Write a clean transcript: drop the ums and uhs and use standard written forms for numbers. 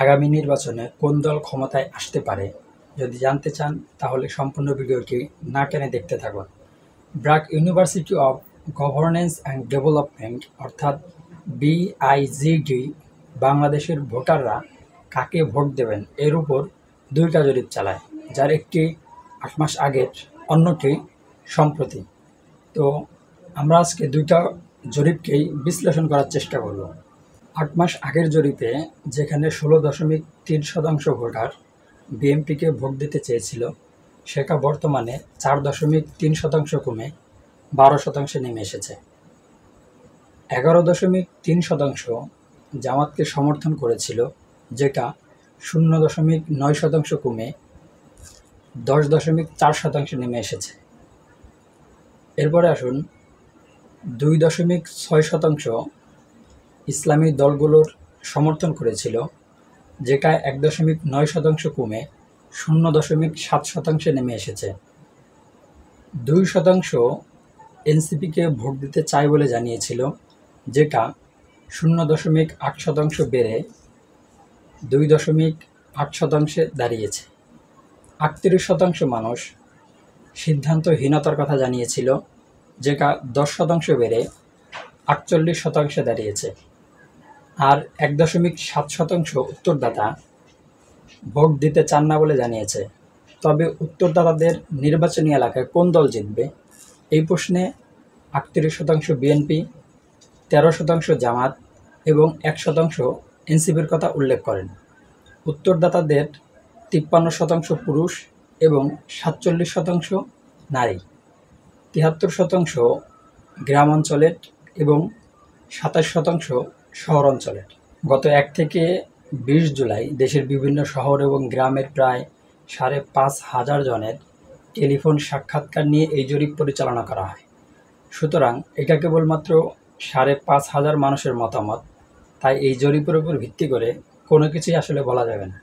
আগামী নির্বাচনে কোন দল ক্ষমতায় আসতে পারে যদি জানতে চান তাহলে সম্পূর্ণ ভিডিওটি না টেনে দেখতে থাকুন। BRAC university of governance and development অর্থাৎ BIGD বাংলাদেশের ভোটাররা কাকে ভোট দেবেন এর উপর দুইটা জরিপ চালায়, যার একটি 8 মাস আগের, অন্যটি সম্প্রতি। তো আমরা আজকে দুইটা জরিপকেই বিশ্লেষণ করার চেষ্টা করব। 8 মাস আগের জরিপে যেখানে 16.3% ভোটার বিএনপিকে ভোট দিতে চেয়েছিল, সেটা বর্তমানে 4.3% কমে 12% নেমে এসেছে। 11.3% জামাতকে সমর্থন করেছিল, যেটা 0.9% কমে 10.4% নেমে এসেছে। এরপরে আসুন, 2.6% ইসলামী দলগুলোর সমর্থন করেছিল, যেটা 1.9% কমে 0.7% নেমে এসেছে। 2% এনসিপিকে ভোট দিতে চায় বলে জানিয়েছিল, যেটা 0.8% বেড়ে 2.8% দাঁড়িয়েছে। 38% মানুষ সিদ্ধান্তহীনতার কথা জানিয়েছিল, যেটা 10% বেড়ে 48% দাঁড়িয়েছে। আর 1.7% উত্তরদাতা ভোট দিতে চান না বলে জানিয়েছে। তবে উত্তরদাতাদের নির্বাচনী এলাকায় কোন দল জিতবে এই প্রশ্নে 38% বিএনপি, 13% জামাত এবং 1% এনসিপির কথা উল্লেখ করেন। উত্তরদাতাদের 53% পুরুষ এবং 47% নারী, 73% গ্রাম অঞ্চলের এবং 27% শহর অঞ্চলের। গত 1 থেকে 20 জুলাই দেশের বিভিন্ন শহর এবং গ্রামের প্রায় 5,500 জনের টেলিফোন সাক্ষাৎকার নিয়ে এই জরিপ পরিচালনা করা হয়। সুতরাং এটা কেবলমাত্র 5,500 মানুষের মতামত, তাই এই জরিপের উপর ভিত্তি করে কোনো কিছুই আসলে বলা যাবে না।